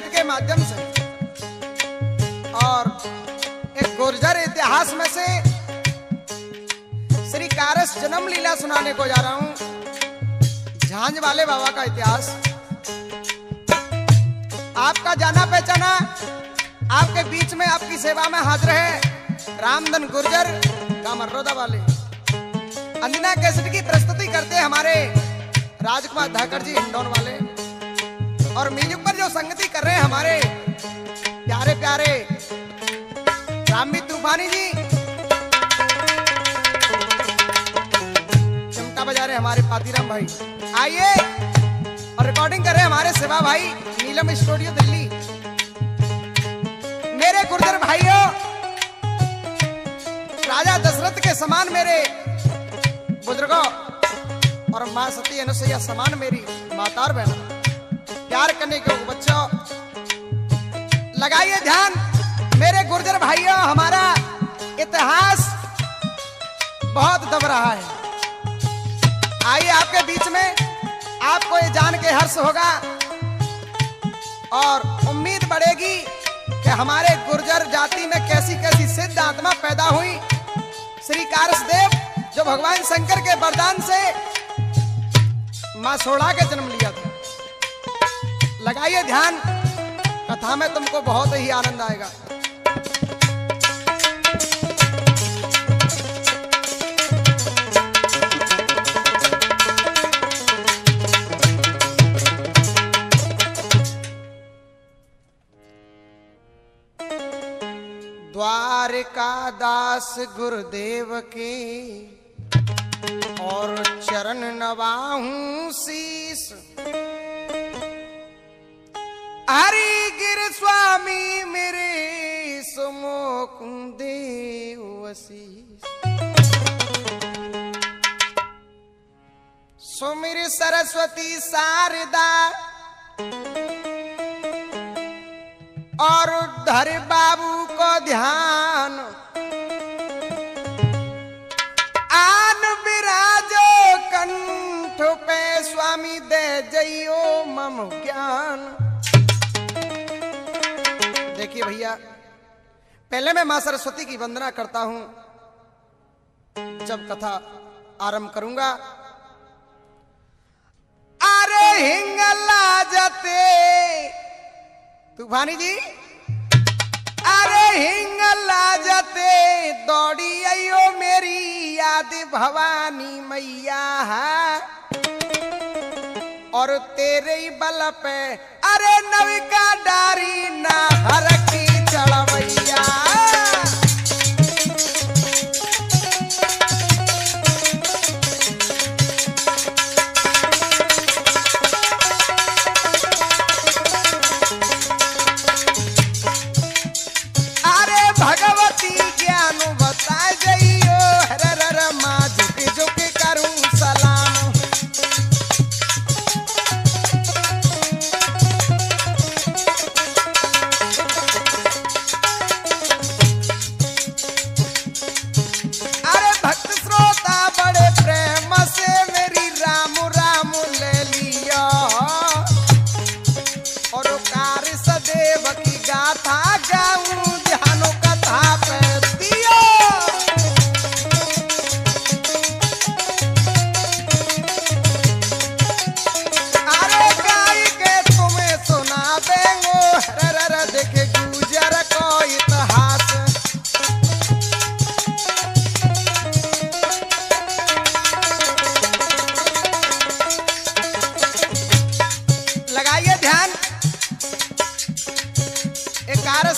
Cassette के माध्यम से और एक गुर्जर इतिहास में से श्री कारस जन्म लीला सुनाने को जा रहा हूं। झांझ वाले बाबा का इतिहास आपका जाना पहचाना, आपके बीच में आपकी सेवा में हाजिर है रामधन गुर्जर कामरोदा वाले। अंजना कैसेट की प्रस्तुति करते हैं हमारे राजकुमार धाकर जी हिंडौन वाले, और म्यूजिक पर जो संगति कर रहे हैं हमारे प्यारे प्यारे रामी तूफानी जी। चमका बजा रहे हमारे पातीराम भाई। आइए और रिकॉर्डिंग कर रहे हैं हमारे सेवा भाई नीलम स्टूडियो दिल्ली। मेरे गुर्जर भाइयों, राजा दशरथ के समान मेरे बुजुर्गों और मां सती अनुसुईया समान मेरी मातार बहन, प्यार करने के बच्चों, लगाइए ध्यान। मेरे गुर्जर भाइयों, हमारा इतिहास बहुत दब रहा है। आइए आपके बीच में, आपको ये जान के हर्ष होगा और उम्मीद बढ़ेगी कि हमारे गुर्जर जाति में कैसी कैसी सिद्ध आत्मा पैदा हुई। श्री कारसदेव जो भगवान शंकर के वरदान से मां सोड़ा के जन्म लिया था। लगाइए ध्यान, कथा में तुमको बहुत ही आनंद आएगा। द्वारिका दास गुरुदेव के और चरण नवाहूं शीस। हरि गिर स्वामी मेरे सुमुख देव आशीष। सुमिर सरस्वती शारदा और धर बाबू को ध्यान। आन विराजो कंठ पे स्वामी दे जइयो मम ज्ञान। देखिए भैया, पहले मैं मां सरस्वती की वंदना करता हूं जब कथा आरंभ करूंगा। अरे हिंगला जते तूफानी जी, अरे हिंगला जते दौड़ी आइयो मेरी याद भवानी मैया है। और तेरे ही बल पे अरे नविका डारी ना हर की चढ़वैया। भगवती ज्ञान बता जइयो हर माँ झुक झुक करूं सलाम। अरे भक्त श्रोता बड़े प्रेम से मेरी राम राम ले लिया और कार सदेव की गाथा गाऊं ध्यानो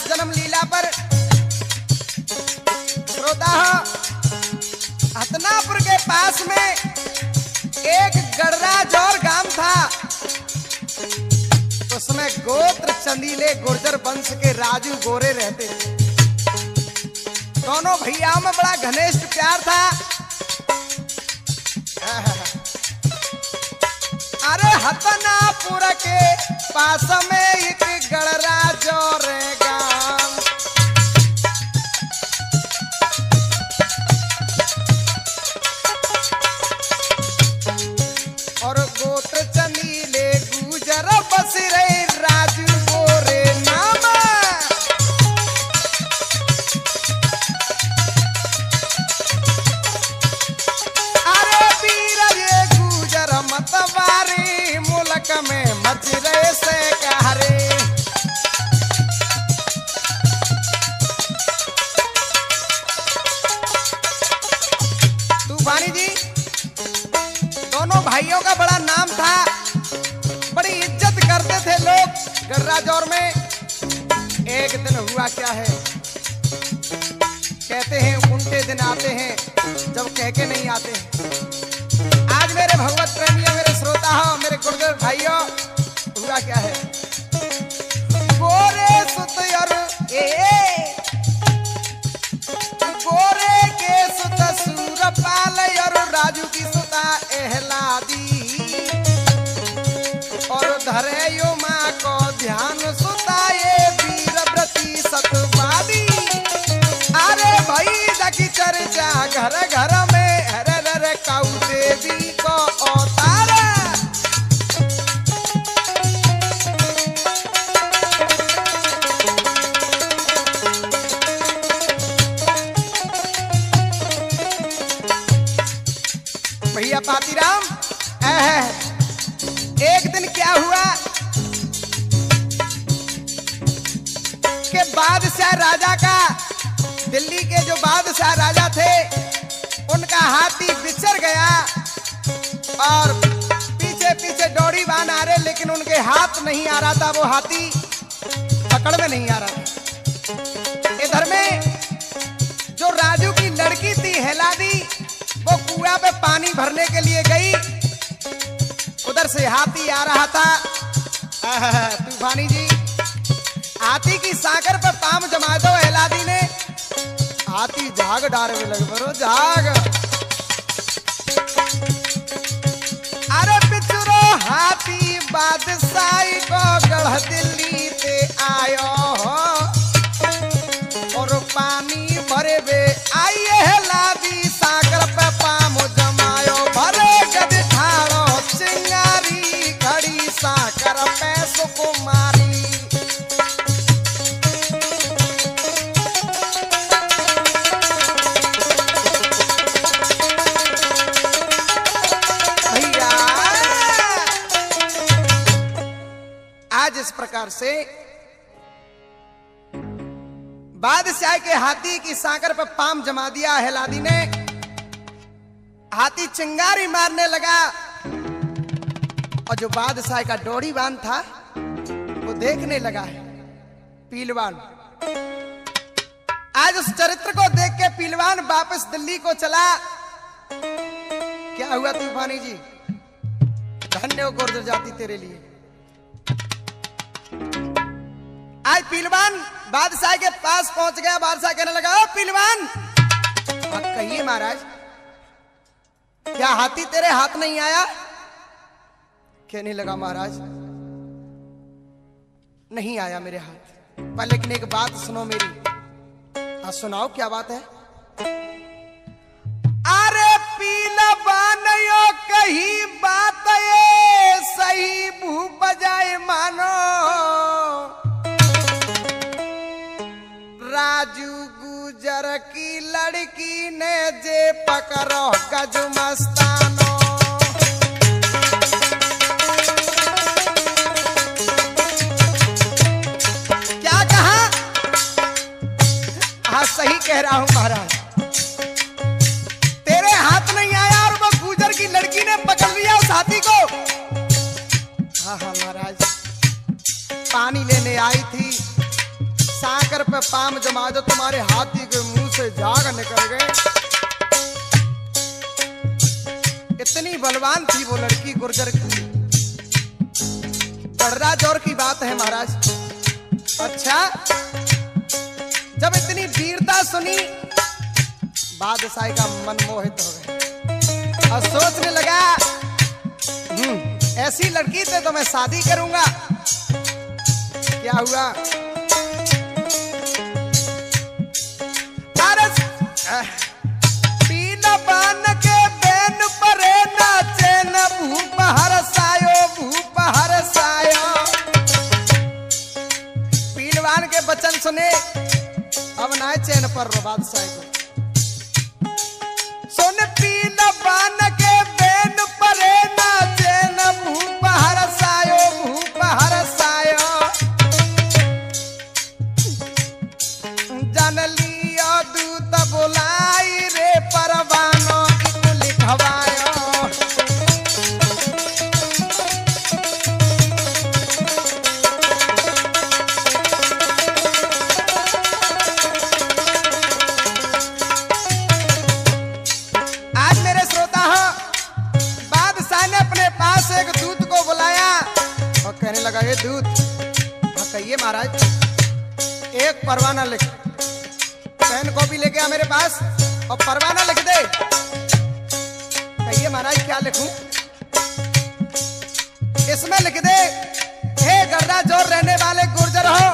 जन्म लीला पर श्रोता हतनापुर के पास में एक गड़राज और गांव था। उसमें गोत्र चंदीले गुर्जर वंश के राजू गोरे रहते थे। दोनों भैयाओं में बड़ा घनिष्ठ प्यार था। अरे हतनापुर के पास में एक गड़राज और गांव। और गोत्र चंदीले गुजर बस रहे राजू गोरे हुआ क्या है। कहते हैं उनके दिन आते हैं जब कह के नहीं आते हैं। आज मेरे भगवत प्रेमियों, मेरे श्रोता हो, मेरे गुरुदेव भाइयों, हुआ क्या है। गोरे सुत और गोरे के सुत सूरपाल और राजू की सुता एहलादी और धरे माँ को ध्यान सुताए वीरव्रती सतवादी। अरे भाई दकी चर्चा घर घर में हरे हरे काऊ देवी को अवतार। भैया पातीराम, एक दिन क्या हुआ कि बादशाह राजा का, दिल्ली के जो बादशाह राजा थे, उनका हाथी बिछड़ गया और पीछे पीछे डोरी बांध आ रहे, लेकिन उनके हाथ नहीं आ रहा था, वो हाथी पकड़ में नहीं आ रहा था। इधर में जो राजू की लड़की थी हेलादी, वो कुआं पे पानी भरने के लिए गई। उधर से हाथी आ रहा था। तूफानी जी, हाथी की साकर पे पाम जमा दो हेलादी ने। हाथी झाग डार में लग बरो झाग। अरे पिछुरो हाथी बादशाही को गढ़ दिल्ली ते आयो हो और पानी भरे बे आइए हेलादी सागर पे पाम जमायो भरे गद ठाड़ो चिंगारी घड़ी साकर पे सुकुमारी। भैया आज इस प्रकार से बादशाह के हाथी की साकर पर पाम जमा दिया हेलादी ने। हाथी चिंगारी मारने लगा और जो बादशाह का डोरी बांध था वो देखने लगा है। पीलवान आज उस चरित्र को देख के पीलवान वापस दिल्ली को चला। क्या हुआ तूफानी जी? धन्य हो गुर्जर जाति तेरे लिए। आज पीलवान बादशाह के पास पहुंच गया। बादशाह कहने लगा, ओ पीलवान, आप कहिए महाराज, क्या हाथी तेरे हाथ नहीं आया? कहने लगा, महाराज नहीं आया मेरे हाथ, पर लेकिन एक बात सुनो मेरी। हाँ सुनाओ, क्या बात है? अरे पीलवान यो कही बात ये सही मुंह बजाए मानो। राजू गुजर की लड़की ने जे पकड़ो गज मस्तानो। क्या कहा? हाँ सही कह रहा हूं महाराज, तेरे हाथ नहीं आया और वो गुजर की लड़की ने पकड़ लिया उस हाथी को। हाँ हाँ महाराज, पानी लेने आई थी, साकर पे पाम जमा दो, तुम्हारे हाथी के मुंह से झाग निकल गए। इतनी बलवान थी वो लड़की गुर्जर की। बड़रा जोर की बात है महाराज। अच्छा, जब इतनी वीरता सुनी, बादशाह का मन मोहित हो गया और सोचने लगा, ऐसी लड़की से तो मैं शादी करूंगा। क्या हुआ? पीलवान के बेन परे नाचे न भूप हरसायो, भूप हरसायो। पीलवान के वचन सुने, अब ना चैन पर रो बादशाह को। सुन पीलवान के बेन परे नाचे न भूप हरसायो, भूप हरसायो। जन लियो दूत बुलाई रे परवानो इको लिखवायो। लगा ये दूध। हाँ कहिए महाराज। एक परवाना लिख, पेन कॉपी लेके आ मेरे पास और परवाना लिख दे। कहिए महाराज क्या लिखूं? इसमें लिख दे, हे गर्रा जोर रहने वाले गुर्जर हो,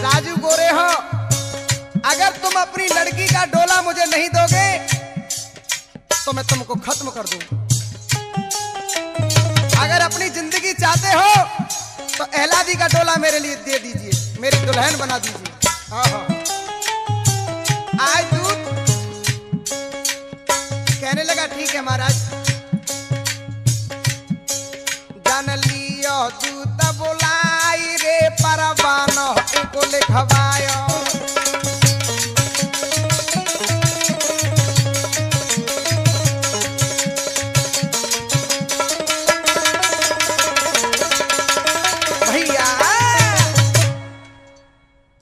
राजू गोरे हो, अगर तुम अपनी लड़की का डोला मुझे नहीं दोगे तो मैं तुमको खत्म कर दूं। अगर अपनी जिंदगी चाहते हो तो एहलादी का डोला मेरे लिए दे दीजिए, मेरी दुल्हन बना दीजिए। आज दूध कहने लगा ठीक है महाराज। जान लियो दूध बोलाई रे परवाना को लिखवायो।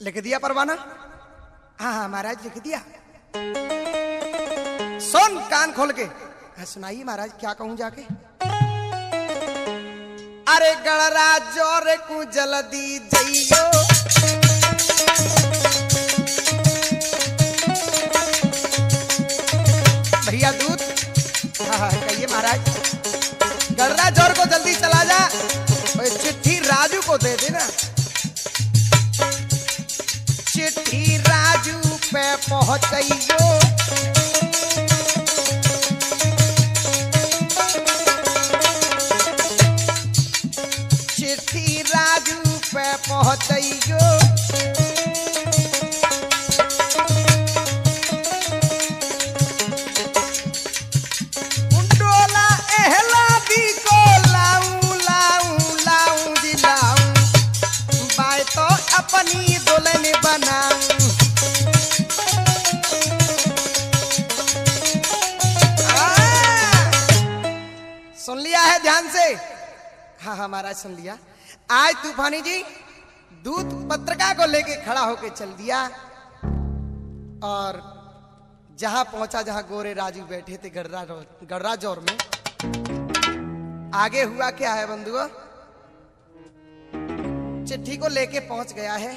लिख दिया परवाना? हाँ हाँ महाराज लिख दिया। सुन कान खोल के। सुनाइए महाराज क्या कहूं जाके। अरे गणरा जोर को जल्दी जइयो, भैया दूध। हाँ हाँ कहिए महाराज। गणरा जोर को जल्दी चला जा और चिट्ठी राजू को दे देना। चिट्ठी राजू पे पहुंचाइयो, चिट्ठी राजू पे पहुंचाइयो। डोला एहलादी को लाऊं लाऊं लाऊं जी लाऊं, बाय तो अपनी दुल्हन बनाऊं। सुन लिया है ध्यान से? हाँ हाँ महाराज सुन लिया। आज तूफानी जी दूध पत्रिका को लेके खड़ा होके चल दिया और जहां पहुंचा जहां गोरे राजू बैठे थे गड़रा जोर में। आगे हुआ क्या है बंधुओं? चिट्ठी को लेके पहुंच गया है।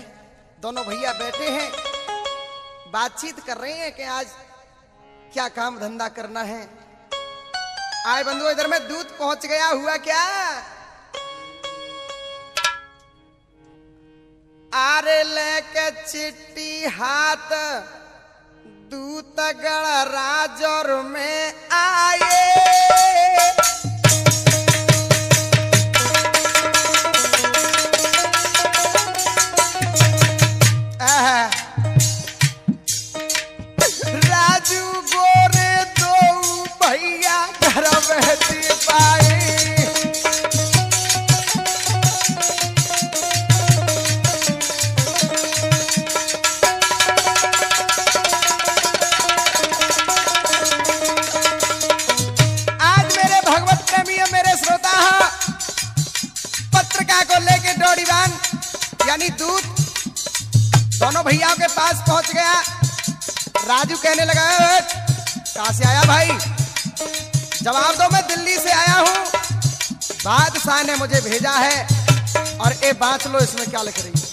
दोनों भैया बैठे हैं, बातचीत कर रहे हैं कि आज क्या काम धंधा करना है। आए बंधुओं इधर में दूध पहुंच गया। हुआ क्या? आरे लेके चिट्ठी हाथ दूत गड़रा जोर में आए। राजू गोरे दो भैया घर बहती पाए। आज मेरे भगवत प्रेमी मेरे श्रोता पत्रिका को लेके डोरीवान यानी दूध दोनों भैयाओं के पास पहुंच गया। राजू कहने लगा कहां से आया भाई? जवाब दो मैं दिल्ली से आया हूं, बादशाह ने मुझे भेजा है। और ए बात लो इसमें क्या लिख रही है?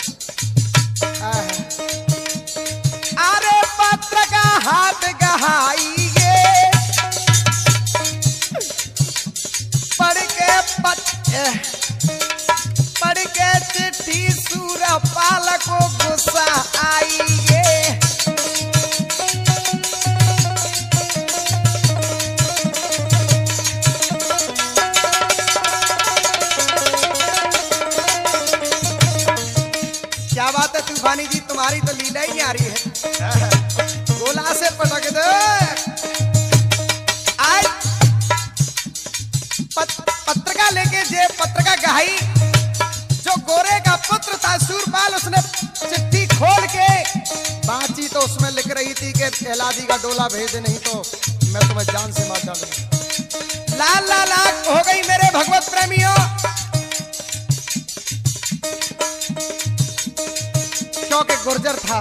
अरे पत्र का हाथ गहाइए पढ़ के चिट्ठी सूरपाल को गुस्सा आइए। क्या बात है तूफानी जी, तुम्हारी तो लीला ही नहीं आ रही है। गोला से पटक दो। आज पत्रिका लेके जे पत्रिका गहाई जो गोरे का पुत्र था सूरपाल, उसने चिट्ठी खोल के बातचीत तो उसमें लिख रही थी कि एहलादी का डोला भेज दे नहीं तो मैं तुम्हें जान से मार डालूंगा। लाल लाल आग हो गई मेरे भगवत प्रेमियों, क्योंकि गुर्जर था।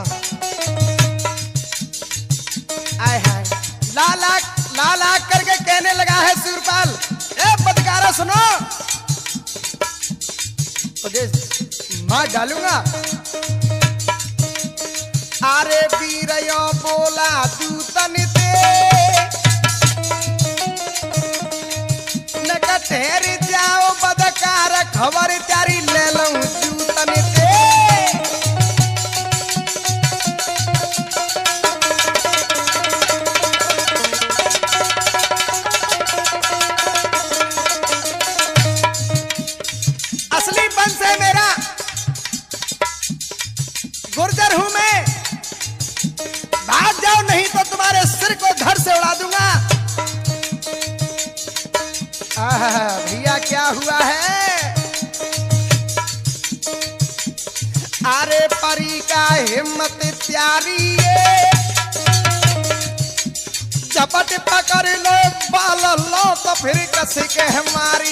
आए हाय लाल आग करके कहने लगा है सूरपाल, ए पत्रकारा सुनो, तुझे मार डालूंगा। अरे वीरयो बोला दूतन ते न ठहर जाओ बदकार खबर त्यारी ले लूं जूतन ते। असली वंश है मेरा, गुर्जर हूं मैं, भाग जाओ नहीं तो तुम्हारे सिर को धड़ से उड़ा दूंगा। भैया क्या हुआ है? अरे परी का हिम्मत त्यारी झपट पकड़ लो पाल लो तो फिर कस के हमारी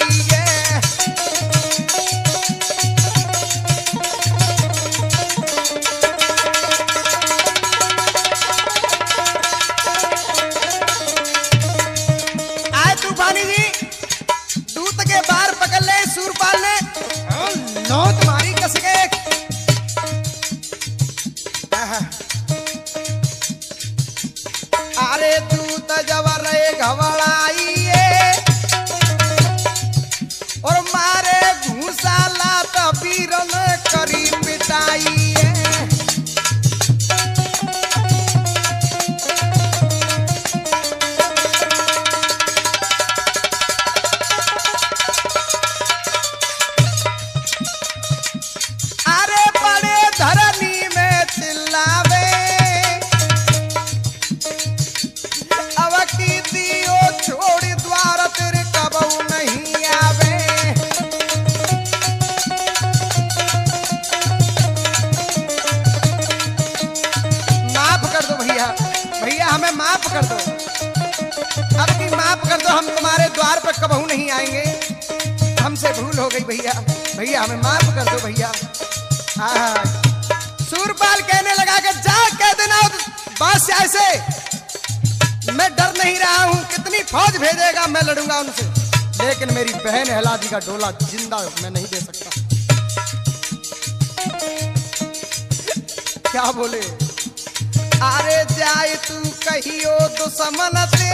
तूफानी जी दूत के बार पकड़ ले सूरपाल ने नो तुम्हारी कस के। अरे दूत जबर घबराई और मारे घूसा लात वीरन करी पिटाई। भैया हमें माफ कर दो, अब की माफ कर दो, हम तुम्हारे द्वार पर कबहू नहीं आएंगे, हमसे भूल हो गई भैया, भैया हमें माफ कर दो भैया। सूरपाल कहने लगा कि जा कह देना बादशाह से मैं डर नहीं रहा हूं, कितनी फौज भेजेगा मैं लड़ूंगा उनसे, लेकिन मेरी बहन हेलादी का डोला जिंदा मैं नहीं दे सकता। क्या बोले? अरे जाए तू कहियो दुश्मन से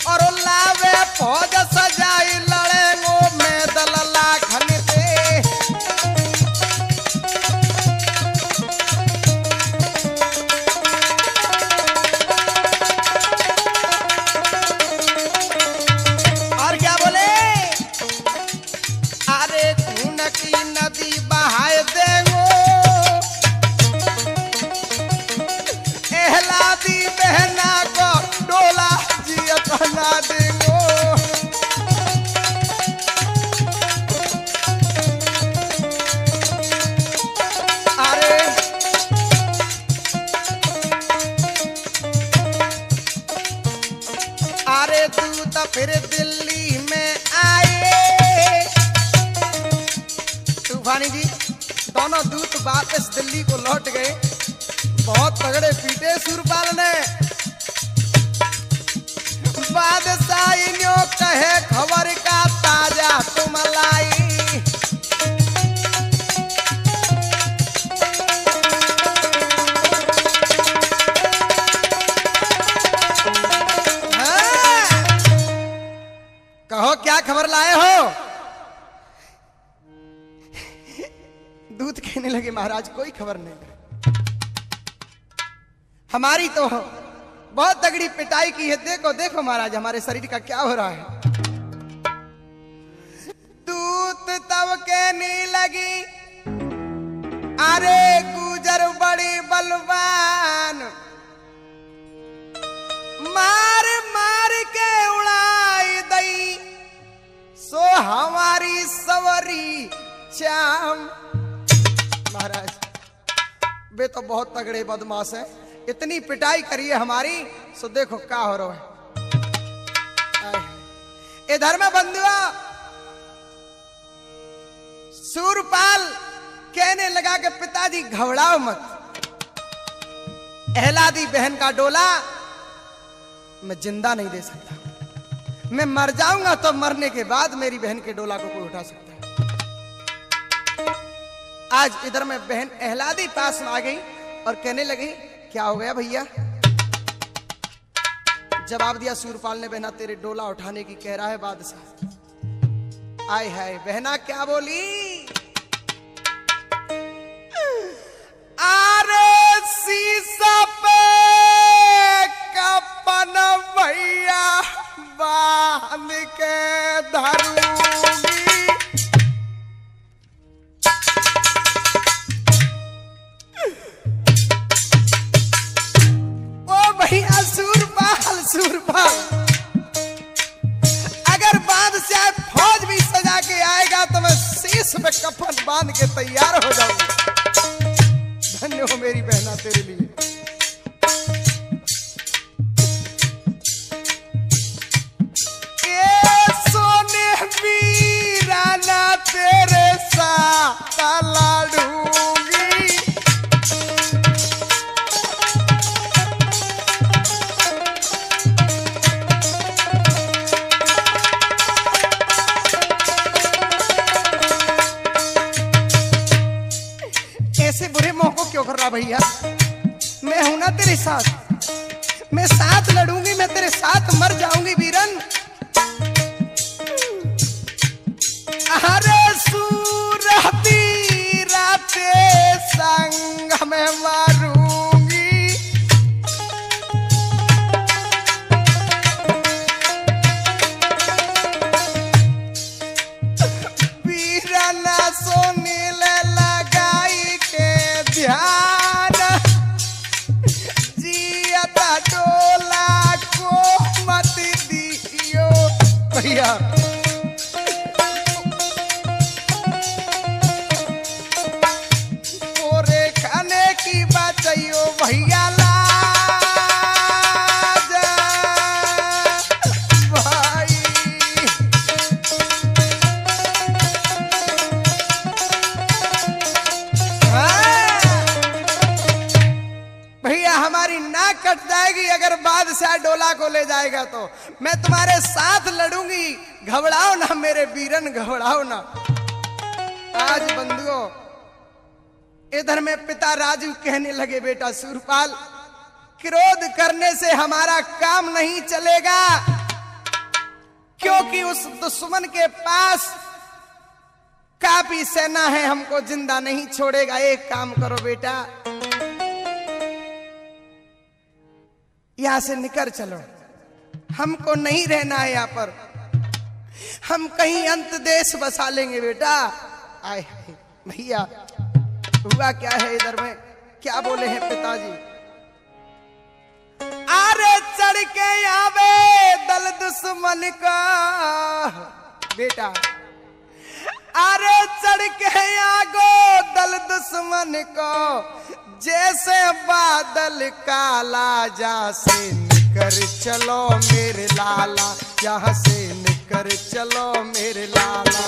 और लावे फौज सजाई लड़ेंगो मैं दलला खन से। और क्या बोले? अरे खून की नदी बहाए देंगो एहलादी बहना को डोला जियत ना देंगो। अरे दूत फिर दिल्ली में आए। तूफानी जी दोनों दूत वापस दिल्ली को लौट गए, बहुत तगड़े पीटे सूरपाल ने। बादशाह कहे खबर का ताजा तुम लाई। कहो क्या खबर लाए हो? दूत कहने लगे महाराज कोई खबर नहीं, हमारी तो बहुत तगड़ी पिटाई की है, देखो देखो महाराज हमारे शरीर का क्या हो रहा है। दूत तब कहने लगी अरे गुजर बड़ी बलवान, मार मार के उड़ाई दई सो हमारी सवरी श्याम। महाराज वे तो बहुत तगड़े बदमाश हैं, इतनी पिटाई करिए हमारी, सो देखो क्या हो रहा है। इधर में बंधुआ सूरपाल कहने लगा कि पिताजी घबराओ मत, एहलादी बहन का डोला मैं जिंदा नहीं दे सकता, मैं मर जाऊंगा तो मरने के बाद मेरी बहन के डोला को कोई उठा सकता है। आज इधर में बहन एहलादी पास में आ गई और कहने लगी क्या हो गया भैया। जवाब दिया सूरपाल ने, बहना तेरे डोला उठाने की कह रहा है बादशाह। आय हाय बहना क्या बोली, अरे शीशा पे कपन भैया बांध के धरूंगी। ओ भैया सूरपाल, अगर बादशाह फौज भी सजा के आएगा तो मैं शीश पे कफन बांध के तैयार हो जाऊंगा। धन्य हो मेरी बहना तेरे लिए। ए सोने वीराना तेरे साथ लड़ूंगी। ऐसे बुरे मोह को क्यों कर रहा भैया, मैं हूं ना तेरे साथ, मैं साथ लड़ूंगी, मैं तेरे साथ मर जाऊंगी वीरन। अरे सूरवीरा तेरे संग में मरूंगी। वीरना सोनील लगाई के ध्यान, जियता डोला को मत दियो भैया। पूरे खाने की बात चाहिए भैया लाज भाई। भैया हमारी नाक कट जाएगी अगर बादशाह डोला को ले जाएगा तो। मैं तुम्हारे साथ लड़ूंगी, घबराओ ना मेरे वीरन, घबराओ ना। आज बंधुओं इधर में पिता राजू कहने लगे, बेटा सूरपाल क्रोध करने से हमारा काम नहीं चलेगा, क्योंकि उस दुश्मन के पास काफी सेना है, हमको जिंदा नहीं छोड़ेगा। एक काम करो बेटा, यहां से निकल चलो, हमको नहीं रहना है यहाँ पर, हम कहीं अंत देश बसा लेंगे बेटा। आए भैया हुआ क्या है इधर में, क्या बोले हैं पिताजी। अरे चढ़ के आवे दल दुश्मन का बेटा, अरे चढ़ के आगो दल दुश्मन को, जैसे बादल काला जा से निकर चलो मेरे लाला, यहाँ से निकर चलो मेरे लाला।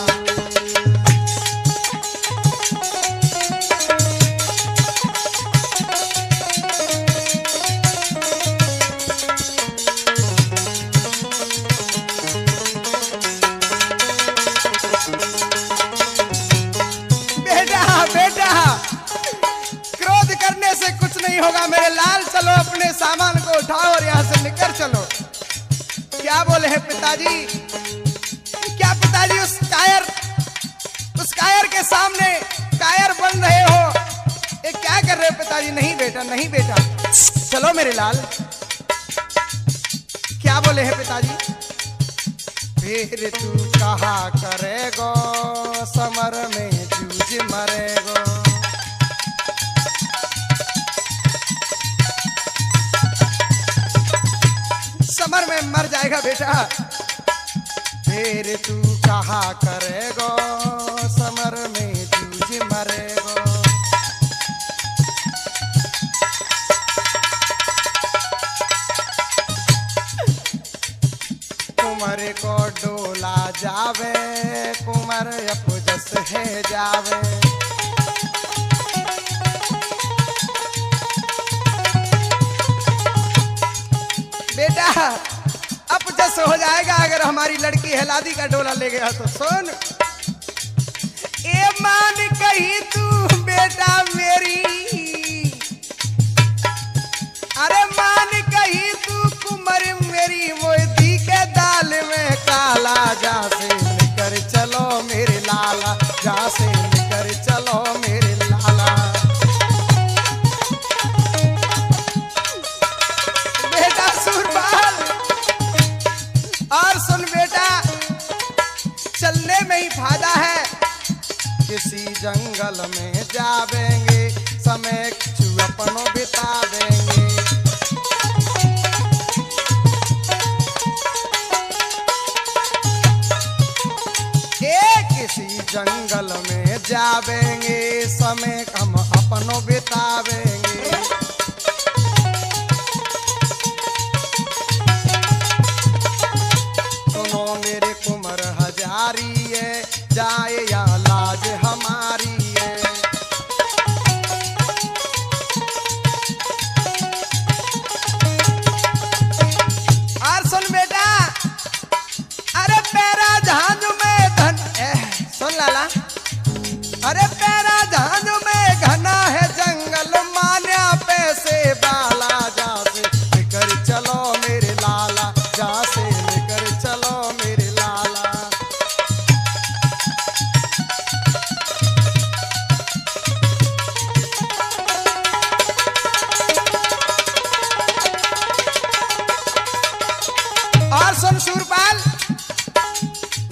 होगा मेरे लाल, चलो अपने सामान को उठाओ और यहाँ से निकल चलो। क्या बोले हैं पिताजी, क्या पिताजी उस कायर के सामने कायर बन रहे हो, ये क्या कर रहे हो पिताजी। नहीं बेटा, नहीं बेटा, चलो मेरे लाल। क्या बोले हैं पिताजी, फिर तू कहा करेगो समर में जूझ मरेगो। समर में मर जाएगा बेटा, फिर तू कहा करेगो समर में जूझ मरेगो। कुंवर को डोला जावे, कुंवर अपजस है जावे। बेटा अपजस हो जाएगा अगर हमारी लड़की एहलादी का डोला ले गया तो। सुन ए मान कही तू जंगल में जावेंगे, समय कुछ अपनों बितावेंगे। किसी जंगल में जावेंगे, समय हम अपनों बितावेंगे। सुनो मेरे कुंवर हजारी है, जाए या लाज हमारी है। और सुन बेटा, अरे पैरा जहाज में धन, सुन लाला, अरे पैरा जहाज में घना है जंगल, मान्या पैसे बाला, जा से लेकर चलो मेरे लाला, जा से लेकर चलो मेरे लाला। और सुन सूरपाल,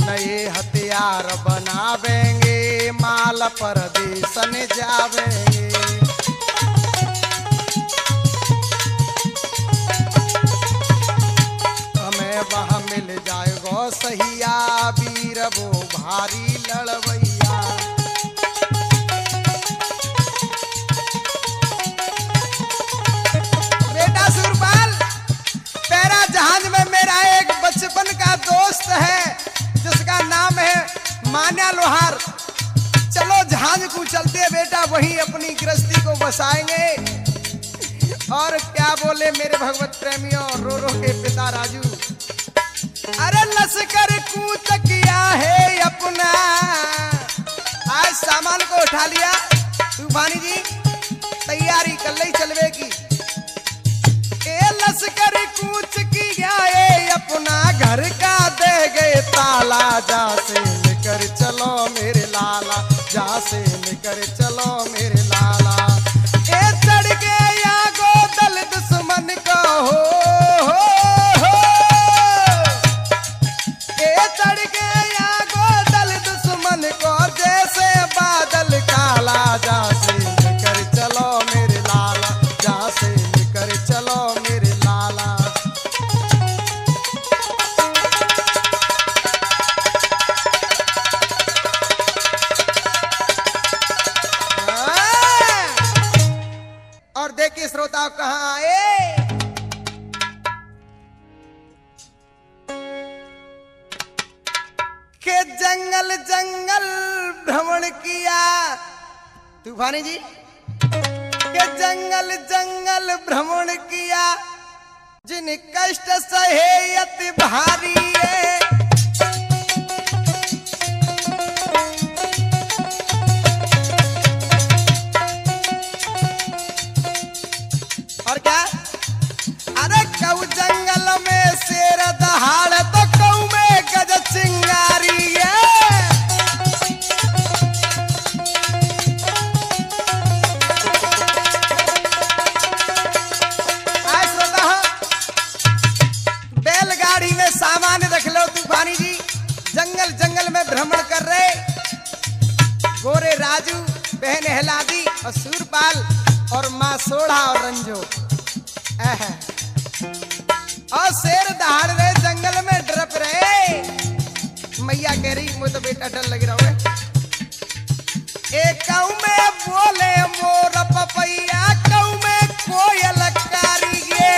नए हथियार बनावेंगे, माल परदेश न जावेंगे। हमें वह मिल जाएगो सहिया, वीर वो भारी लड़वैया। बेटा सूरपाल, पैरा जहाज में मेरा एक बचपन का दोस्त है जिसका नाम है मान्या लोहार। चलो जहाज को चलते बेटा, वहीं अपनी गृहस्थी को बसाएंगे। और क्या बोले मेरे भगवत प्रेमियों, रो रो के पिता राजू, अरे लश्कर कूच किया है अपना, आज सामान को उठा लिया तूफानी जी, तैयारी कर ली चलवे की। लश्कर कूच किया है अपना, घर का दे गए ताला, जा से लेकर चलो मेरे लाला, जा से लेकर चलो मेरे लाला। ए चढ़ के या गोदल दुश्मन को हो। ए चढ़ के या गोदल दुश्मन को, जैसे बादल काला, जा से लेकर चलो मेरे लाला, जा से लेकर चलो मेरे लाला। और देखिए श्रोता कहाँ आए, के जंगल जंगल भ्रमण किया तूफानी जी, के जंगल जंगल भ्रमण किया, जिन कष्ट सहे अति भारी है। और क्या, अरे कऊ जंगल में शेर दहाड़, तो कऊ में गज चिंगारी है। बैलगाड़ी में सामान रख लो तूफानी जी, जंगल जंगल में भ्रमण कर रहे गोरे राजू, बहन हलादी और सूरपाल और माँ सोढ़ा और रंजो। और शेर दहाड़ रहे जंगल में, डरप रहे। मैया कह रही मुझे तो बेटा डर लग रहा है। एक कऊ में बोले मोर पपैया, कऊ में कोयल कारी गे।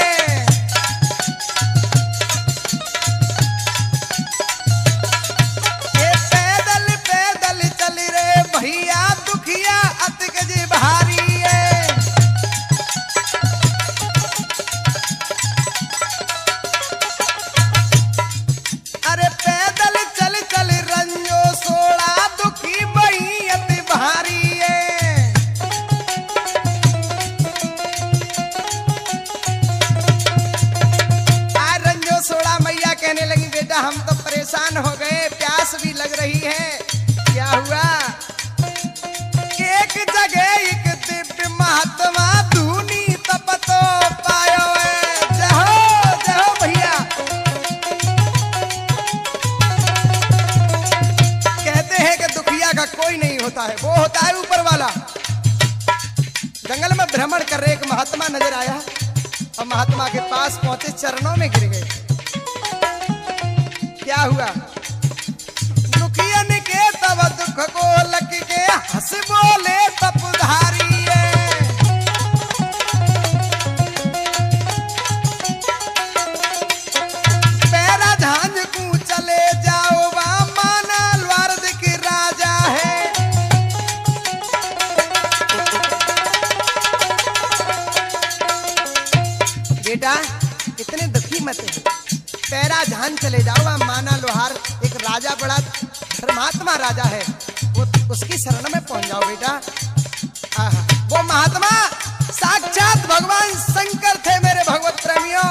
पैदल पैदल चल रे भैया, दुखिया अतिक जी भारी है। अरे पैदल चल चल रंजो सोड़ा, दुखी बही अति भारी है। जंगल में भ्रमण कर रहे एक महात्मा नजर आया और महात्मा के पास पहुंचे, चरणों में गिर गए। क्या हुआ? दुखियन के तब दुख को लग के हंस बोले तपधारी पैरा झांझ को चले जाओ बा माना लवारद की राजा है। बेटा इतने दुखी मत है, पैरा झांझ चले जाओ बा माना लोहार एक राजा, बड़ा धर्मात्मा राजा है, वो उसकी शरण में पहुंच जाओ बेटा। वो महात्मा साक्षात भगवान शंकर थे मेरे भगवत प्रेमियों,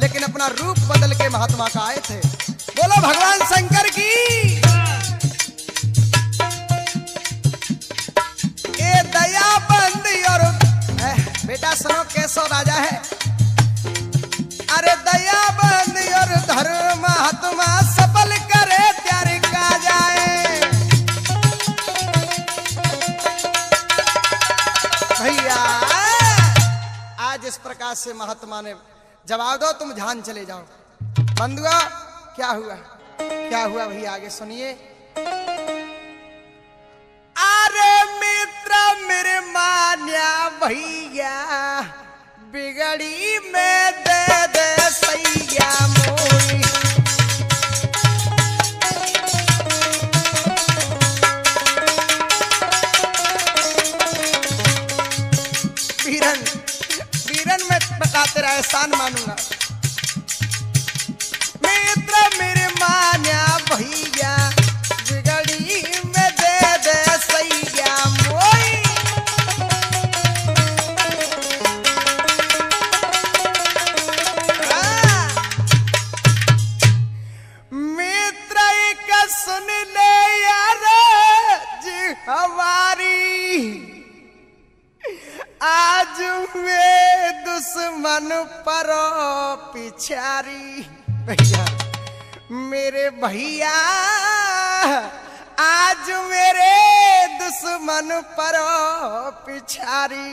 लेकिन अपना रूप बदल के महात्मा का आए थे। बोलो भगवान शंकर की। ए दया बंदी और बेटा सुनो कैसो राजा है। अरे दया बंदी और धर्म महात्मा सफल करे त्यारे का जाए। भैया आज इस प्रकार से महात्मा ने जवाब दो, तुम झांझ चले जाओ। बंधुआ क्या हुआ? क्या हुआ भैया आगे सुनिए। अरे मित्र मेरे मान्या भैया बिगड़ी में दे दे सैया मोरी। वीरन वीरन में बताते रहे एहसान मानूंगा। मित्र मेरे मान्या भैया बिगड़ी में दे दे सैया मोरी। मित्र एक सुन ले यार जी हमारी, आज वे दुश्मन पर पिछारी। भैया मेरे भैया आज मेरे दुश्मन पर पिछारी,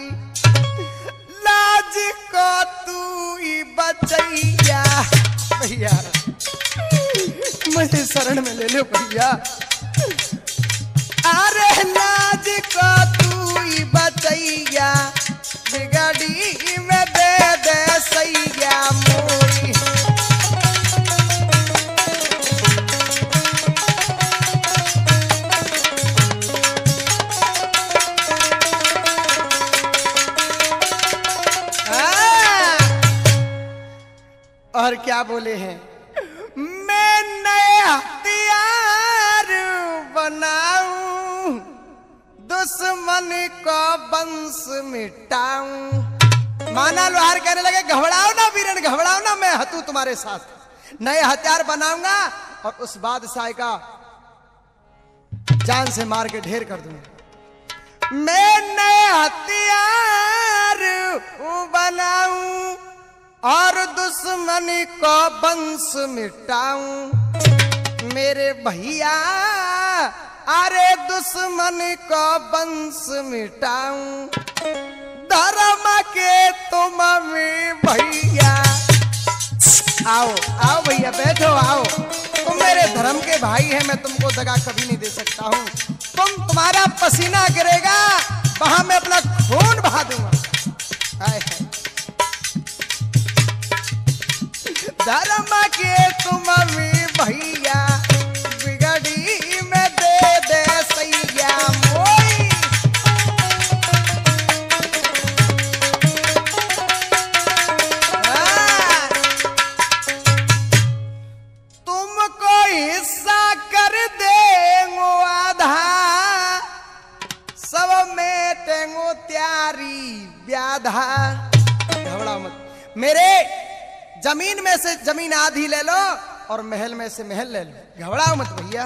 लाज को तू ही बचैया। भैया मुझे शरण में ले लो भैया। अरे लाज को तू ही बचैया, बिगड़ी में दे दे सैया मोरी। और क्या बोले हैं? मैं नए हथियार बनाऊं, दुश्मन को वंश मिटाऊं। माना लोहार कहने लगे घबराओ ना वीरन, घबराओ ना, मैं हूं तुम्हारे साथ। नए हथियार बनाऊंगा और उस बादशाह का जान से मार के ढेर कर दूंगा। मैं नए हथियार बनाऊं और दुश्मन को वंश मिटाऊं। मेरे भैया अरे दुश्मन को वंश मिटाऊं, धर्म के तुम में भैया। आओ आओ भैया बैठो, आओ। तुम मेरे धर्म के भाई हैं, मैं तुमको दगा कभी नहीं दे सकता हूँ। तुम्हारा पसीना गिरेगा वहां मैं अपना खून बहा दूंगा। हाय हाय। धर्म के तुम में भैया बिगड़ी में दे दे सैया मोई। तुमको हिस्सा कर देंगो आधा, सब में टेंगो त्यारी व्याधा। घबराओ मत, मेरे जमीन में से जमीन आधी ले लो और महल में से महल ले लो। घबराओ मत भैया।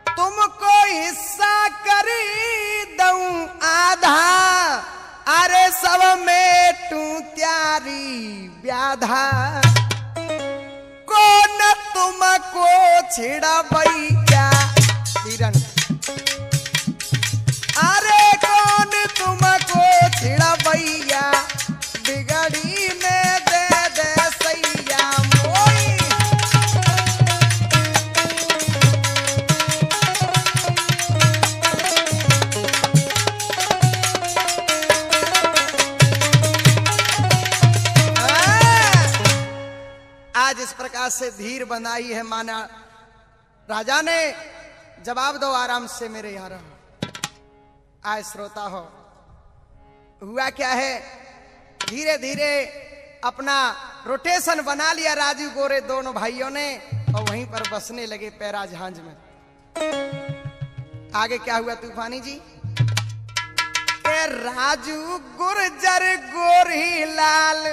तुमको हिस्सा कर दूं आधा, अरे सब में टू त्यारी व्याधा। कौन तुमको छिड़ा भैया वीरन, अरे कौन तुमको छिड़ा लंका से धीर बनाई है माना। राजा ने जवाब दो आराम से मेरे यहाँ रहो। आए श्रोता हो, हुआ क्या है, धीरे धीरे अपना रोटेशन बना लिया राजू गोरे दोनों भाइयों ने और वहीं पर बसने लगे पैरा जहाज में। आगे क्या हुआ तूफानी जी, के राजू गुर्जर गोरी लाल,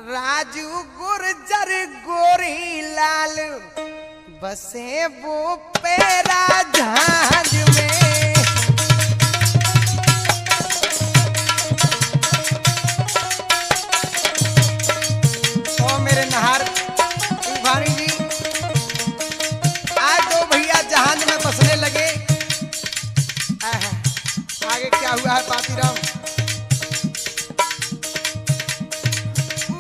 राजू गुर्जर गोरी लाल बसे वो पैरा जहाज में। ओ मेरे नहार तूफानी जी, आज दो भैया जहाज में बसने लगे। आगे क्या हुआ है पातीराम,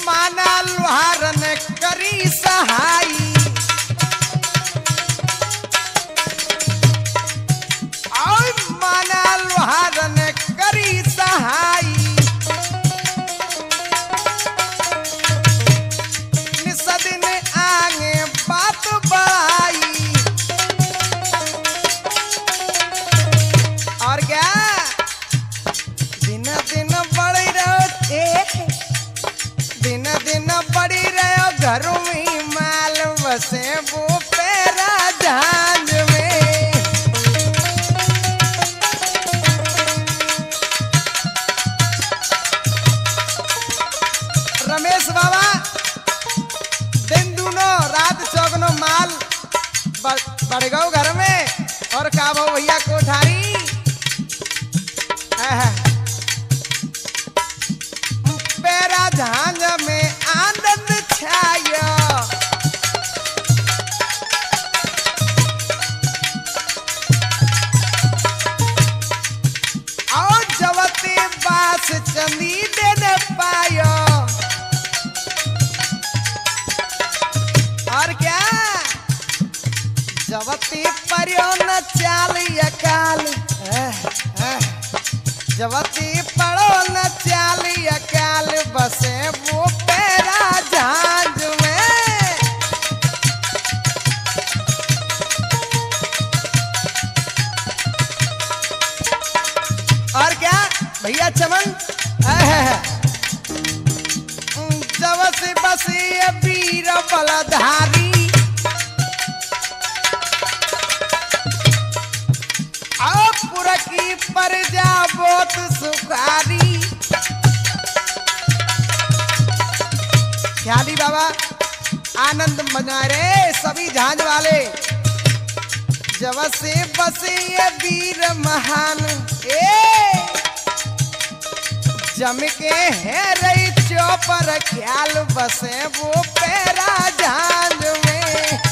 माना लोहारन करी सहाई, और माना लोहारन करी सहाई, निसदिन आगे बात बढ़ाई। और क्या दिन दिन बढ़ी रहो, दिन दिन बढ़ी रहो घरों में माल बसे वो पैरा जहाज में। रमेश बाबा दिन दूनो रात चौगनो माल बढ़ गो घर में, और का भो भैया कोठारी पैरा जहाज में आनंद छाया। और जवती बास चंदी देने पायो। और क्या जवती परियो न चाल अकाल, जवती पड़ो न चाली अकाल बसे वो पैरा जहाज में। और क्या भैया चमन, जवसी बसी वीर बलधारी, पुरकी पर जा बहुत सुखारी। ख्याली बाबा आनंद मना रे सभी जहाज वाले। जब से बसे ये वीर महान, जम के है रही चौपर ख्याल बसे वो पैरा जहाज में।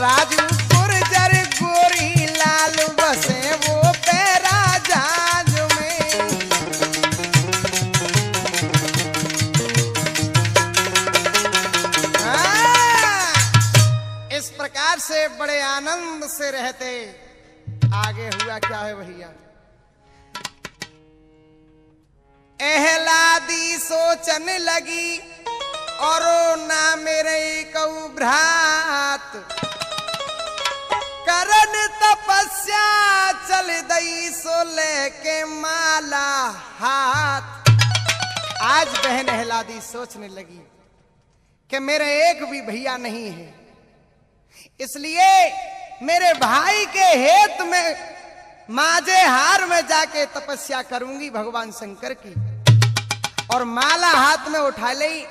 राजू गुर्जर गोरी लाल बसे वो पैरा जहाज में। इस प्रकार से बड़े आनंद से रहते। आगे हुआ क्या है भैया, एहलादी सोचने लगी और ना मेरे कऊ भ्रात, करन तपस्या चल दई सो लेके माला हाथ। आज बहन एहलादी सोचने लगी कि मेरे एक भी भैया नहीं है, इसलिए मेरे भाई के हेत में माजे हार में जाके तपस्या करूंगी भगवान शंकर की। और माला हाथ में उठा ली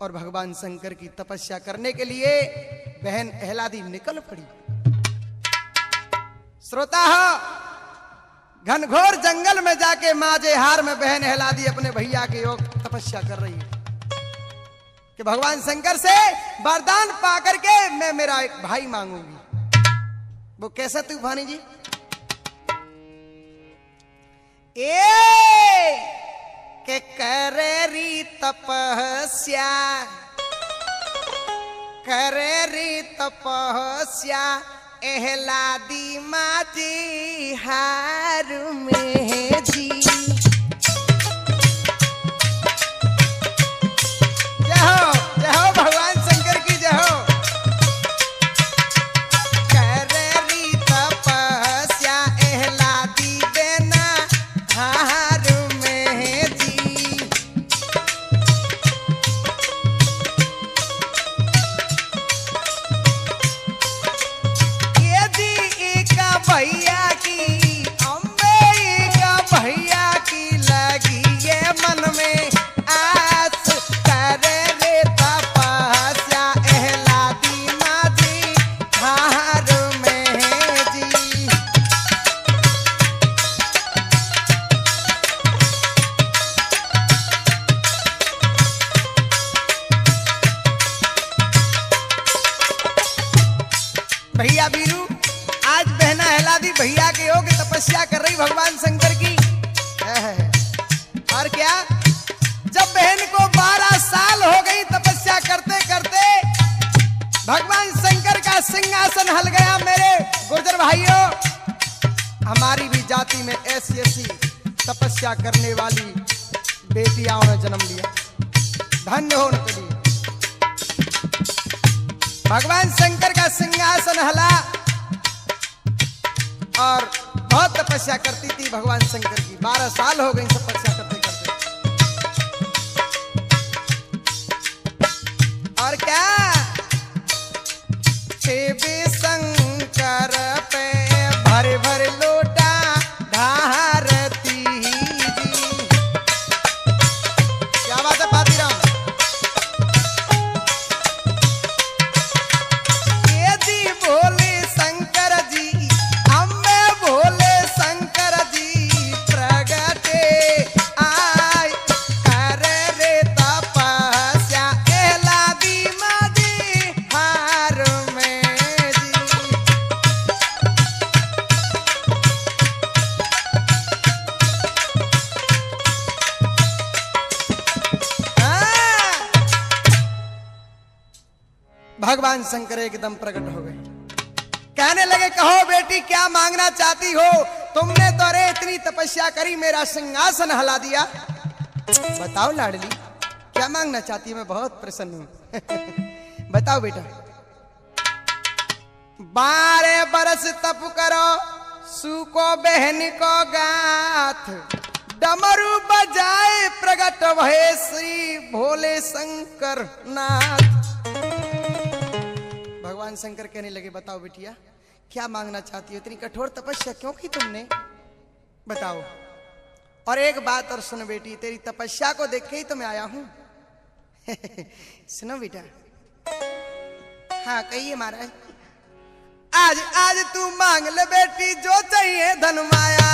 और भगवान शंकर की तपस्या करने के लिए बहन एहलादी निकल पड़ी। श्रोता हो, घनघोर जंगल में जाके माजे हार में बहन एहलादी अपने भैया के योग तपस्या कर रही है कि भगवान शंकर से वरदान पाकर के मैं मेरा एक भाई मांगूंगी। वो कैसा तूफानी जी, के करेरी तपस्या एहलादी माजी हार में जी। जय हो भगवान शंकर की जय हो। करेरी तपस्या एहलादी देना हार में जी। भैया की अम्बे का भैया की लगी ये मन में आस। करे रे तपस्या एहलादी माजी हार में जी। भैया बीरू आज बहना एहलादी भैया के योग तपस्या कर रही भगवान शंकर की। और क्या जब बहन को 12 साल हो गई तपस्या करते करते भगवान शंकर का सिंहासन हल गया। मेरे गुर्जर भाइयों, हमारी भी जाति में ऐसी ऐसी तपस्या करने वाली बेटियां ने जन्म लिया। धन्य हो उनके लिए। भगवान शंकर का सिंहासन हला और बहुत तपस्या करती थी भगवान शंकर की। 12 साल हो गई तपस्या करते करते। और क्या शिव शंकर पे भरे भरे लोटा ढारती जी। क्या बात है पातीराम। ये जी बोले शंकर जी भोले शंकर जी प्रगटे आय। करे रे तपस्या एहलादी माजी हार में जी। भगवान शंकर एकदम प्रकट हो गए। कहने लगे कहो बेटी क्या मांगना चाहती हो। तुमने तो अरे इतनी तपस्या करी मेरा सिंहासन हिला दिया। बताओ लाडली क्या मांगना चाहती है। मैं बहुत प्रसन्न हूं। बताओ बेटा। 12 बरस तप करो सूको बहन को गाथ। डमरू बजाए प्रगट भये श्री भोले शंकर नाथ। भगवान शंकर कहने लगे बताओ बिटिया क्या मांगना चाहती हो। इतनी कठोर तपस्या क्यों की तुमने, बताओ। और एक बात और सुन बेटी, तेरी तपस्या को देख के ही तो मैं आया हूं। सुनो बेटा। हाँ कहिए महाराज। आज आज तू मांग ले बेटी जो चाहिए धन माया।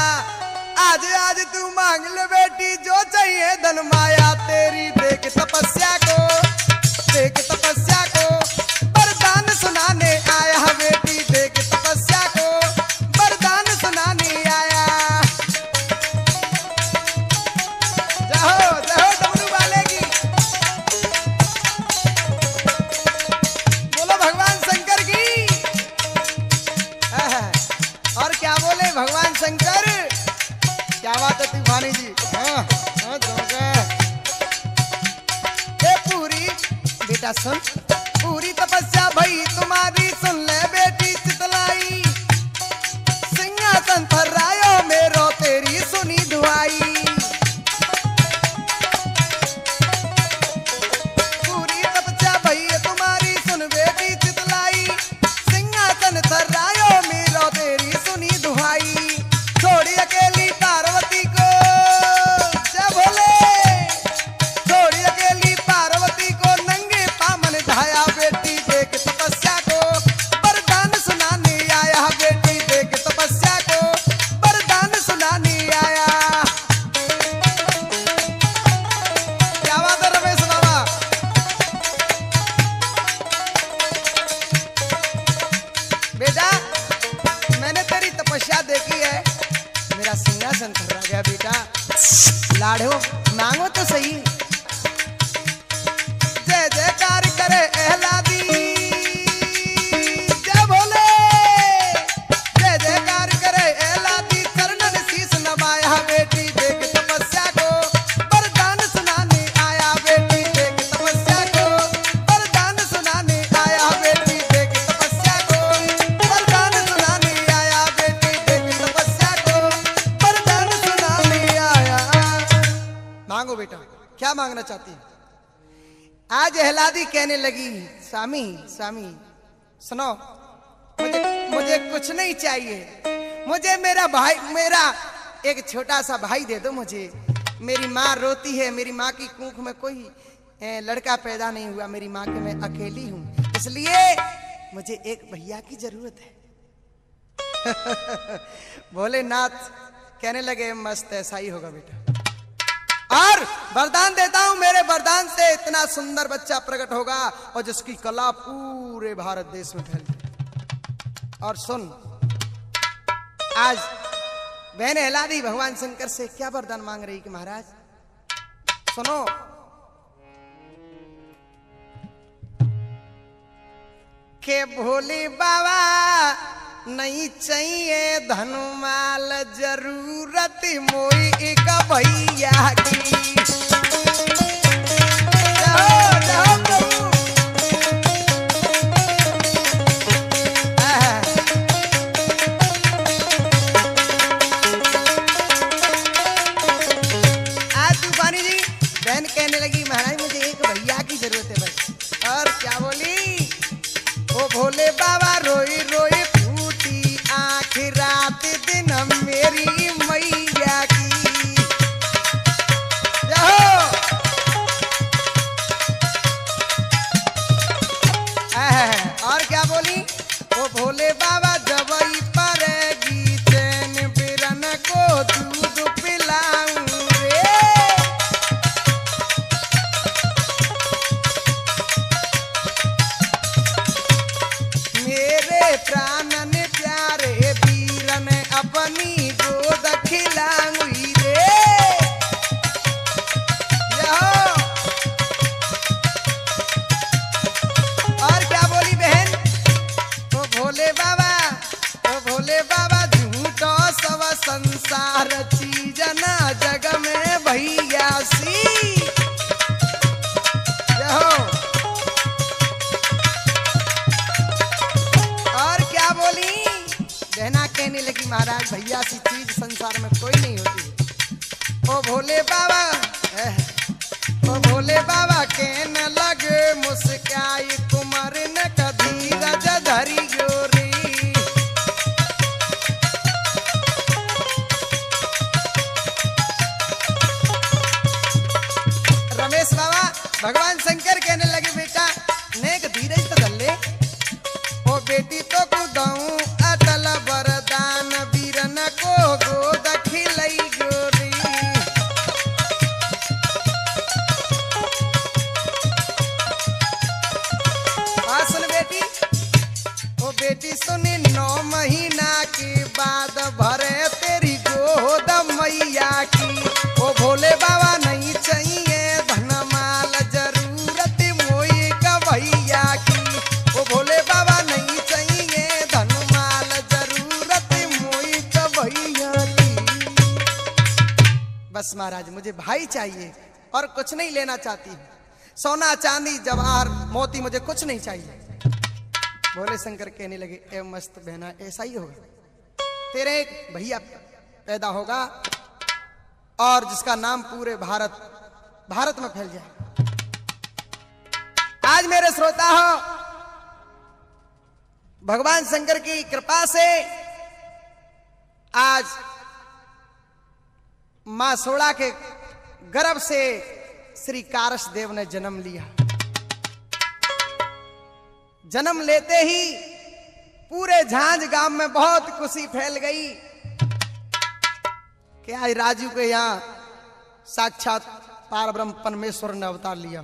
आज आज तू मांग ले बेटी जो चाहिए धन माया। तेरी देख तपस्या को, देख तपस्या को वरदान सुनाने आया बेटी। देख तपस्या को वरदान सुनाने आया। जाओ जाओ डमरू वाले की। बोलो भगवान शंकर की। और क्या बोले भगवान शंकर। क्या बात है तूफानी जी। पूरी बेटा सुन। पूरी तपस्या भई तुम्हारी सुन ले बेटी चितलाई। सिंहासन पर रायो मेरो तेरी सुनी दुआई। पूरी तपस्या भई तुम्हारी सुन बेटी चितलाई। सिंहासन पर रायो मेरो तेरी सुनी दुआई। छोड़ी अकेली पार्वती को जय भोले। छोड़ी अकेली पार्वती को नंगे पामन ढाया बेटी। देख तपस्या को वरदान सुनाने आया बेटी। देख तपस्या को वरदान सुनाने आया। क्या बात है रमेश बाबा। बेटा मैंने तेरी तपस्या देखी है। मेरा सिंहासन थर्रा गया बेटा। लाडो मांगो तो सही। जय जयकार करे एहलादी जय भोले। चाहती हूँ। आज एहलादी कहने लगी, स्वामी स्वामी सुनो, मुझे कुछ नहीं चाहिए, मुझे मेरा एक छोटा सा भाई दे दो मुझे। मेरी माँ रोती है, मेरी माँ की कुख में कोई लड़का पैदा नहीं हुआ, मेरी माँ के मैं अकेली हूँ, इसलिए मुझे एक भैया की जरूरत है। भोलेनाथ कहने लगे, मस्त ऐसा ही होगा बेटा, और वरदान देता हूं, मेरे वरदान से इतना सुंदर बच्चा प्रकट होगा और जिसकी कला पूरे भारत देश में फैल जाए। और सुन, आज बहन एहलादी भगवान शंकर से क्या वरदान मांग रही कि महाराज सुनो, के भोले बाबा नहीं चाहिए धनुमाल, जरूरत मोई एक भैया की। जाओ जाओ प्रभु। आज तूफानी जी बहन कहने लगी, महाराज मुझे एक भैया की जरूरत है बस। और क्या बोली? ओ भोले बाबा रोई रोई फूटी आँख, रात दिन मेरी मैया की। जाओ। और क्या बोली? ओ भोले बाबा जबई परेगी चैन बिरन को दूध पिलाऊं रे। मेरे प्राणन प्यारे वीरन अपनी गोद खिलाऊंगी रे। और क्या बोली बहन? ओ भोले बाबा झूठो सब संसार चीज ना जग में भैया सी। बहना कहने लगी, महाराज भैया सी चीज संसार में कोई नहीं होती। ओ भोले बाबा कहने लगे, मुस्काई कुमार न कधी रज धरी गोरी। रमेश बाबा भगवान शंकर कहने लगे, बेटा नेक धीरज तो धर ले। ओ बेटी तो कुदाऊं अटल वरदान, वीरन को गोद खिलई गोरी। सुन बेटी, ओ बेटी सुनी, 9 महीना के बाद भरे तेरी गोद मैया की। ओ भोले बाबा नहीं चाहिए धनमाल, जरूरत मोई का भैया की। ओ भोले बाबा नहीं चाहिए धनमाल, जरूरत मोई का भैया की। बस महाराज मुझे भाई चाहिए और कुछ नहीं लेना चाहती हूँ, सोना चांदी जवाहर मोती मुझे कुछ नहीं चाहिए। भोले शंकर कहने लगे, ए मस्त बहना ऐसा ही होगा, तेरे एक भैया पैदा होगा और जिसका नाम पूरे भारत में फैल जाए। आज मेरे श्रोता हो, भगवान शंकर की कृपा से आज मां सोड़ा के गर्भ से श्री कारस देव ने जन्म लिया। जन्म लेते ही पूरे झांझ गांव में बहुत खुशी फैल गई कि आज राजू के यहाँ साक्षात पारब्रह्म परमेश्वर ने अवतार लिया।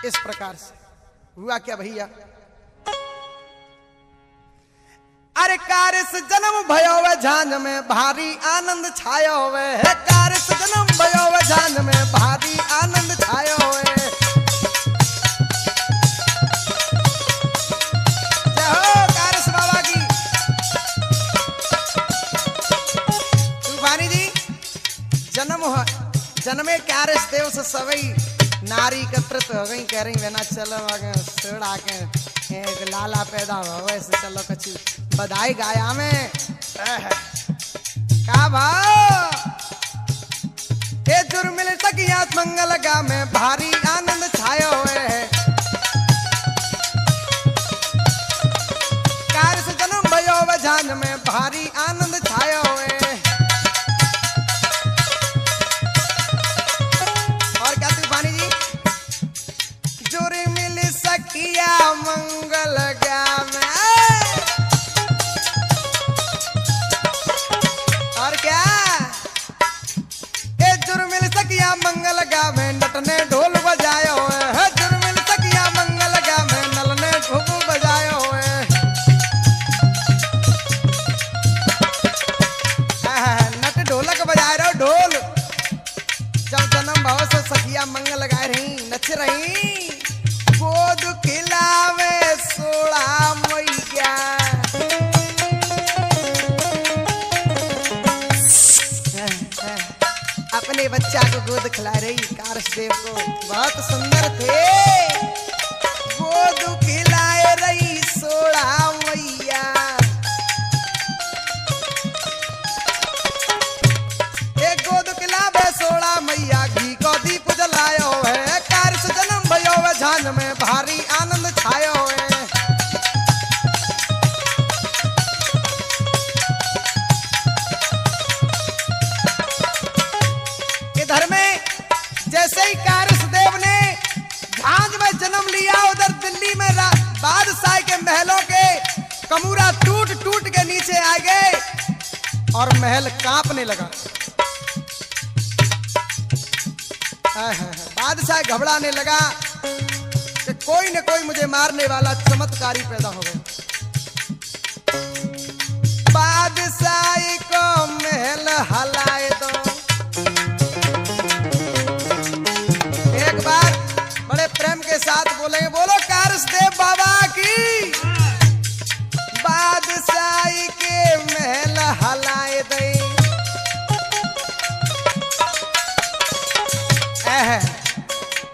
इस प्रकार से हुआ क्या भैया? अरे कारस जन्म भयो वे झांझ में भारी आनंद छायो वे। कारस जन्म भयो वे झांझ में भारी आनंद छायो वे। जय हो कारस बाबा की। तूफानी जी जन्मे कारस देव से सभी नारी एकत्रित हो गई, कह रही बहना चलो आगे सेड़ा के एक लाला पैदा हो वैसे चलो कछु बधाई गाया में का भाव। हे जुर्मिल सखिया मंगल गा में भारी आनंद छायो है। कार से जन्म भयो झांझ में भारी आनंद छायो है। और क्या तूफानी जी, जुर्मिल सखिया मंगल गा में, और क्या जुर्मिल सखिया मंगल गा में नटने ढोल बजायो है। जुर्मिल सखिया मंगल गा में नलने ढोल बजायो है। नट ढोलक बजाए रहो ढोल। जब जन्म भाव से सखिया मंगल गाए रही, नच रही। गोद खिलावे सोड़ा मैया, अपने बच्चा को गोद खिला रही कारसदेव को, बहुत सुंदर थे। गोद खिलाए रही सोड़ा मैया, एक गोद खिलावे सोड़ा मैया, घी को दीप जलायो है। कारस जन्म भयो झांझ में भारी आनंद छायो है। इधर में जैसे ही कारसदेव ने झांझ में जन्म लिया, उधर दिल्ली में बादशाह के महलों के कमूरा टूट टूट के नीचे आ गए और महल कांपने लगा। बादशाह घबराने लगा कि कोई न कोई मुझे मारने वाला चमत्कारी पैदा हो गया। बादशाह को महल हलाए दो। एक बार बड़े प्रेम के साथ बोलेंगे, बोलो कारसदेव बाबा की। बादशाह के महल हलाए दे।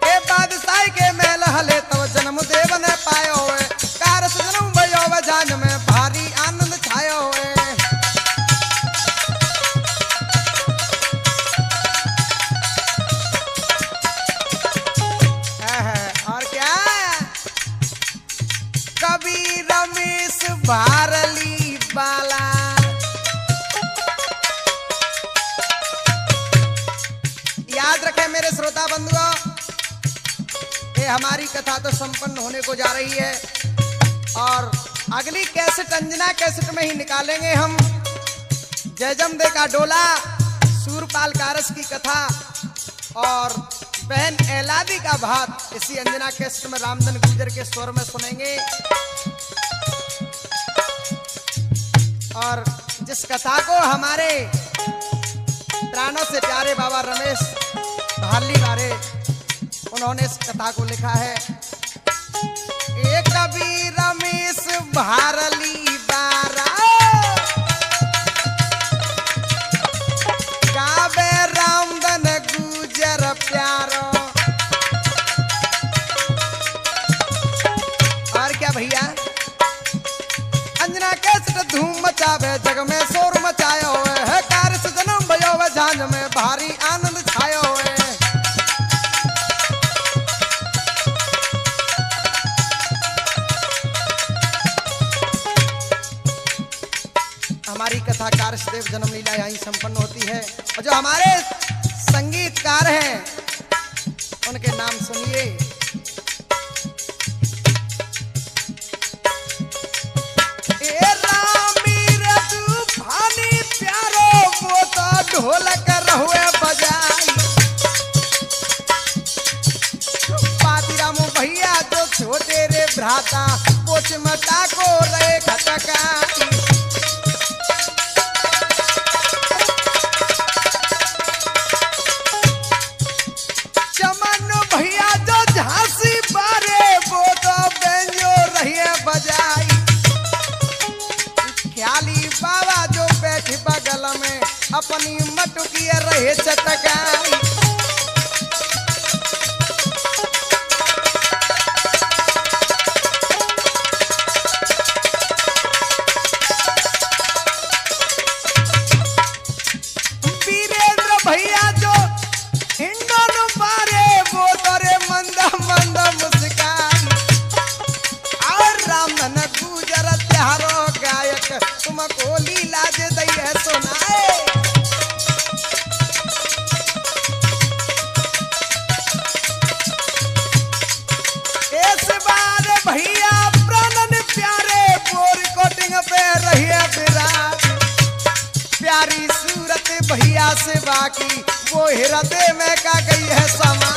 ए बादशाह के महल हले तब जन्म देव ने पायो है। कारस जन्म भयो झांझ में भारी आनंद छायो है। और क्या, कवि रमेश भारली बाला, याद रखें मेरे श्रोता बंधुओं, ये हमारी कथा तो संपन्न होने को जा रही है और अगली कैसेट अंजना कैसेट में ही निकालेंगे हम जयजम दे का डोला, सूरपाल कारस की कथा और बहन एलादी का भात। इसी अंजना कैसेट में रामधन गुर्जर के स्वर में सुनेंगे। और जिस कथा को हमारे प्राणों से प्यारे बाबा रमेश भारली वाले, उन्होंने इस कथा को लिखा है। एक कवि रमेश भारली बारा गावे रामधन गुर्जर प्यारो। और क्या भैया, अंजना कैसे धूम मचावे, जग में शोर मचायो है। कारस जन्म भयो झांझ में भारी आनंद छायो है। हमारी कथा कारसदेव जन्म लीला यहीं संपन्न होती है। और जो हमारे संगीतकार हैं उनके नाम सुनिए। ढोलक रहुए बजाई, पातीराम भैया जो छोटे रे भ्राता, पोच मता को रे खटकाई। चमन भैया जो झांसी बारे, वो तो बेंजो रहिए बजाई। ख्याली बाबा जो बैठे बगल में, अपनी मटुकी रहे चटकाई। वीरेंद्र भैया जो तुमको लाज दई है सुनाए। इस बार भैया प्राणन प्यारे बोर कोटिंग पे रहिए विराट, प्यारी सूरत भैया से बाकी वो हृदय में का गई है समा।